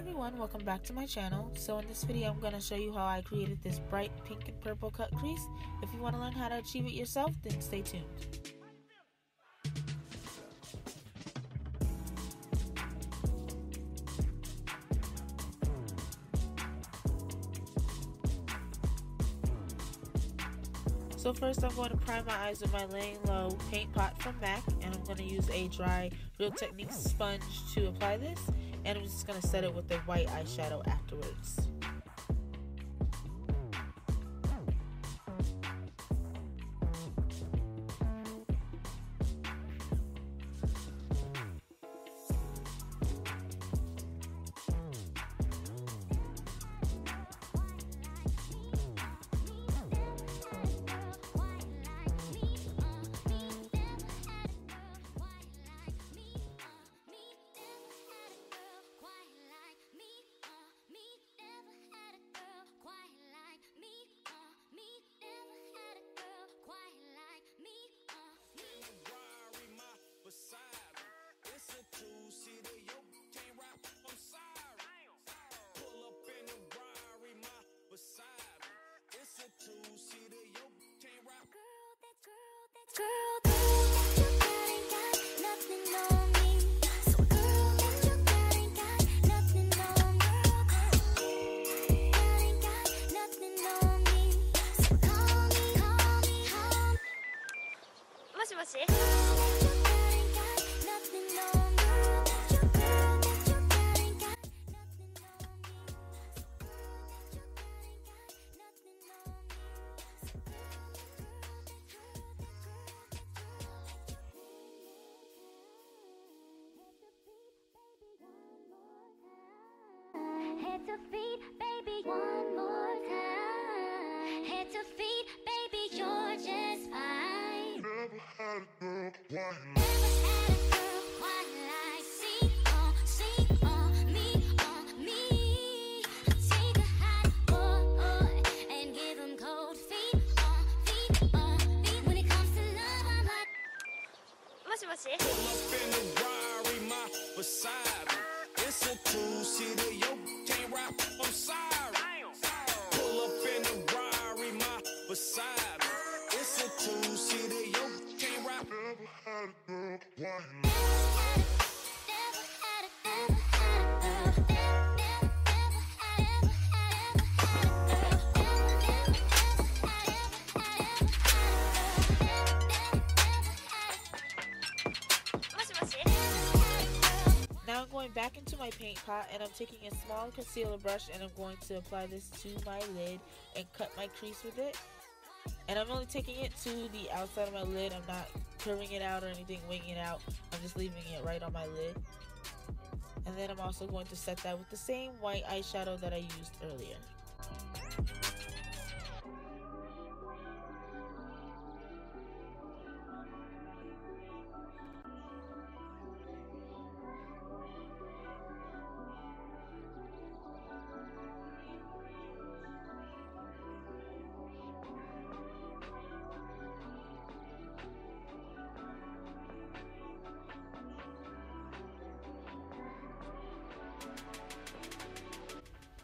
everyone, welcome back to my channel. So in this video I'm going to show you how I created this bright pink and purple cut crease. If you want to learn how to achieve it yourself, then stay tuned. So first I'm going to prime my eyes with my Laying Low paint pot from MAC, and I'm going to use a dry Real Techniques sponge to apply this, and I'm just going to set it with the white eyeshadow afterwards. Head to feet, baby, one more time. Head to feet, baby, you're just fine. Never had a girl quite like see on me. Take a hot boy and give him cold feet on feet. When it comes to love, I'm like, Moshi. Pull up in the Rari, my beside. It's a two-seater, yo, can't rap, I'm sorry. Pull up in the Rari, my beside me. It's a two-seater, yo, can't rap. Never had a girl like me. Now I'm going back into my paint pot, and I'm taking a small concealer brush, and I'm going to apply this to my lid and cut my crease with it. And I'm only taking it to the outside of my lid. I'm not curving it out or anything, winging it out. I'm just leaving it right on my lid. And then I'm also going to set that with the same white eyeshadow that I used earlier.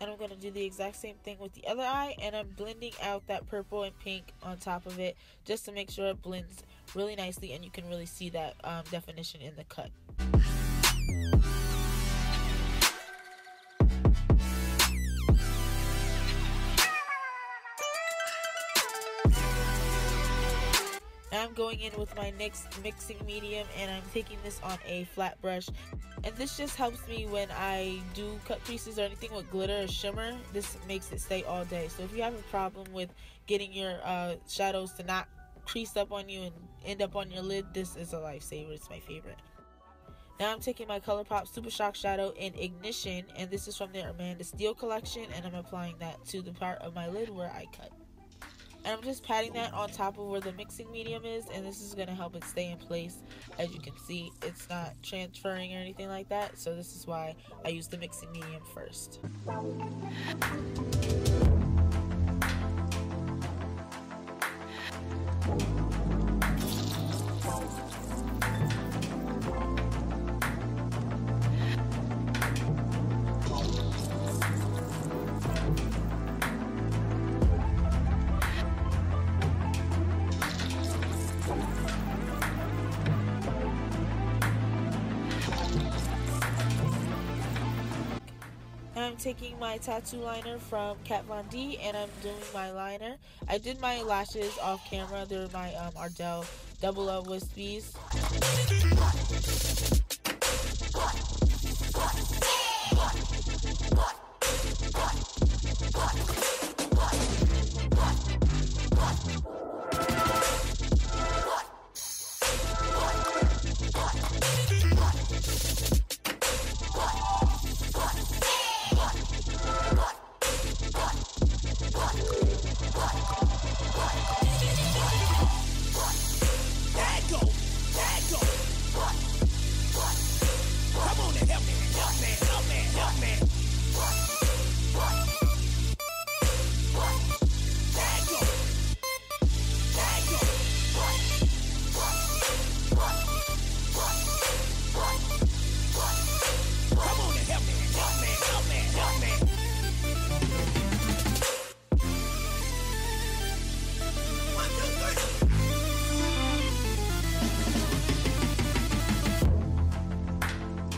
And I'm going to do the exact same thing with the other eye, and I'm blending out that purple and pink on top of it just to make sure it blends really nicely and you can really see that definition in the cut. Now I'm going in with my NYX mixing medium, and I'm taking this on a flat brush, and this just helps me when I do cut creases or anything with glitter or shimmer. This makes it stay all day. So if you have a problem with getting your shadows to not crease up on you and end up on your lid, this is a lifesaver. It's my favorite. Now I'm taking my ColourPop Super Shock Shadow in Ignition, and this is from their Amanda Steele collection, and I'm applying that to the part of my lid where I cut. And I'm just patting that on top of where the mixing medium is, and this is going to help it stay in place. As you can see, it's not transferring or anything like that, so this is why I use the mixing medium first. I'm taking my tattoo liner from Kat Von D and I'm doing my liner. I did my lashes off camera. They're my Ardell Double Up Wispies.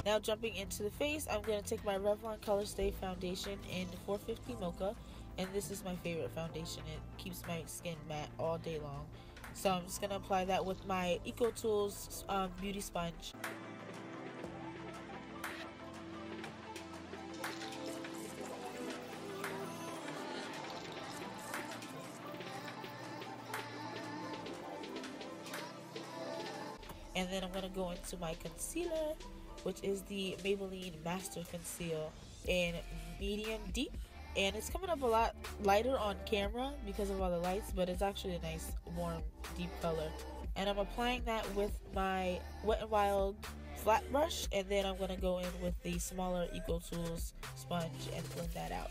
Now jumping into the face, I'm going to take my Revlon Color Stay Foundation in 450 Mocha. And this is my favorite foundation. It keeps my skin matte all day long. So I'm just going to apply that with my EcoTools Beauty Sponge. And then I'm going to go into my concealer, which is the Maybelline Master Conceal in medium deep, and it's coming up a lot lighter on camera because of all the lights, but it's actually a nice warm deep color. And I'm applying that with my Wet n Wild flat brush, and then I'm going to go in with the smaller EcoTools sponge and blend that out.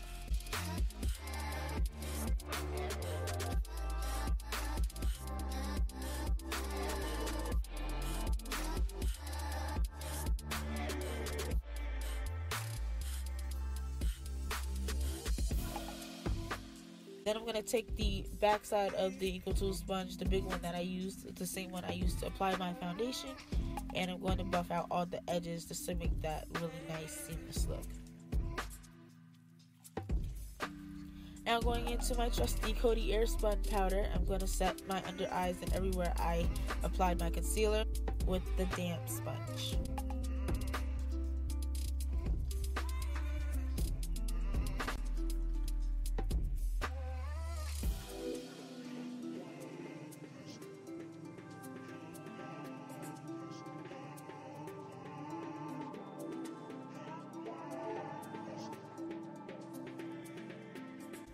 Then I'm going to take the back side of the EcoTools sponge, the big one that I used, the same one I used to apply my foundation, and I'm going to buff out all the edges just to make that really nice seamless look. Now going into my trusty Coty Airspun powder, I'm going to set my under eyes and everywhere I applied my concealer with the damp sponge.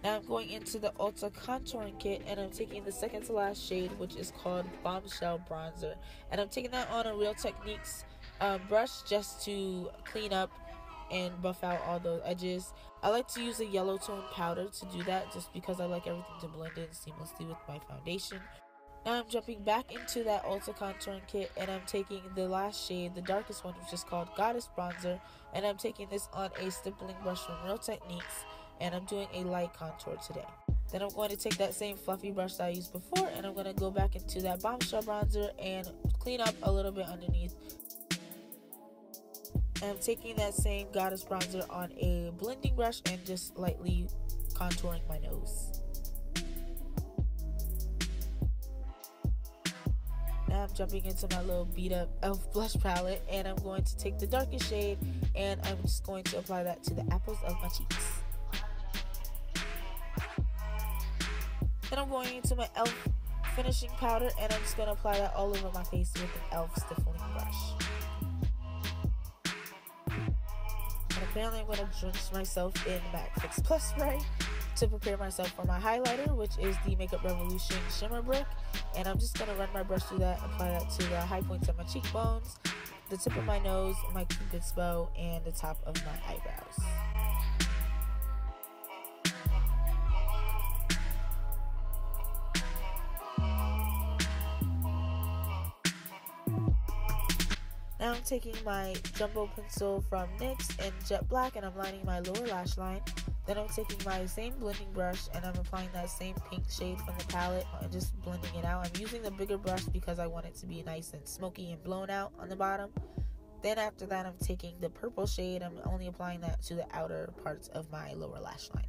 Now I'm going into the Ulta contouring kit and I'm taking the second to last shade, which is called Bombshell Bronzer, and I'm taking that on a Real Techniques brush just to clean up and buff out all those edges. I like to use a yellow tone powder to do that just because I like everything to blend in seamlessly with my foundation. Now I'm jumping back into that Ulta contouring kit and I'm taking the last shade, the darkest one, which is called Goddess Bronzer, and I'm taking this on a stippling brush from Real Techniques, and I'm doing a light contour today. Then I'm going to take that same fluffy brush that I used before and I'm going to go back into that Bombshell Bronzer and clean up a little bit underneath. And I'm taking that same Goddess Bronzer on a blending brush and just lightly contouring my nose. Now I'm jumping into my little beat up e.l.f. blush palette and I'm going to take the darkest shade and I'm just going to apply that to the apples of my cheeks. Then I'm going into my e.l.f. finishing powder and I'm just going to apply that all over my face with an e.l.f. stiffening brush. And apparently I'm going to drench myself in MAC Fix Plus Spray to prepare myself for my highlighter, which is the Makeup Revolution Shimmer Brick. And I'm just going to run my brush through that, apply that to the high points of my cheekbones, the tip of my nose, my cupid's bow, and the top of my eyebrows. Now I'm taking my jumbo pencil from NYX in Jet Black and I'm lining my lower lash line. Then I'm taking my same blending brush and I'm applying that same pink shade from the palette and just blending it out. I'm using the bigger brush because I want it to be nice and smoky and blown out on the bottom. Then after that, I'm taking the purple shade. I'm only applying that to the outer parts of my lower lash line.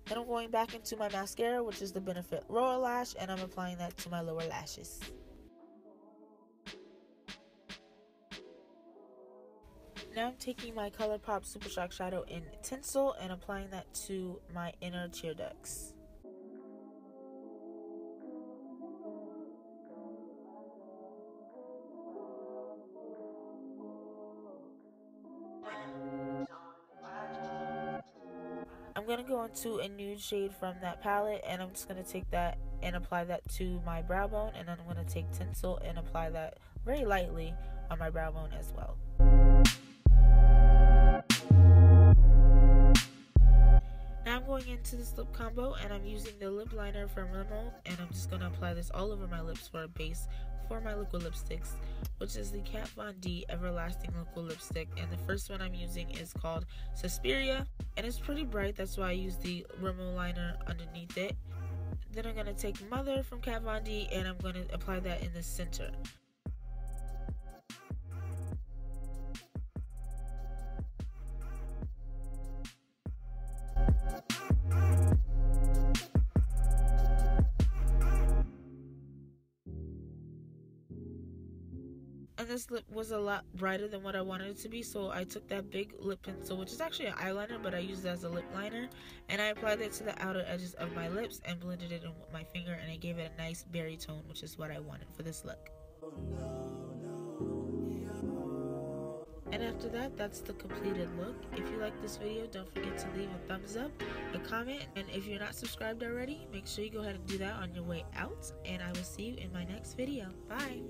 Then I'm going back into my mascara, which is the Benefit Royal Lash, and I'm applying that to my lower lashes. Now I'm taking my ColourPop Super Shock Shadow in Tinsel and applying that to my inner tear ducts. I'm going to go into a nude shade from that palette, and I'm just going to take that and apply that to my brow bone, and then I'm going to take Tinsel and apply that very lightly on my brow bone as well. Now I'm going into this lip combo, and I'm using the lip liner from Rimmel, and I'm just going to apply this all over my lips for a base for my liquid lipsticks, which is the Kat Von D Everlasting Liquid Lipstick, and the first one I'm using is called Susperia, and it's pretty bright, that's why I use the Rimmel liner underneath it. Then I'm going to take Mother from Kat Von D, and I'm going to apply that in the center. And this lip was a lot brighter than what I wanted it to be, so I took that big lip pencil, which is actually an eyeliner, but I used it as a lip liner, and I applied it to the outer edges of my lips and blended it in with my finger, and it gave it a nice berry tone, which is what I wanted for this look. And after that, that's the completed look. If you like this video, don't forget to leave a thumbs up, a comment, and if you're not subscribed already, make sure you go ahead and do that on your way out, and I will see you in my next video. Bye!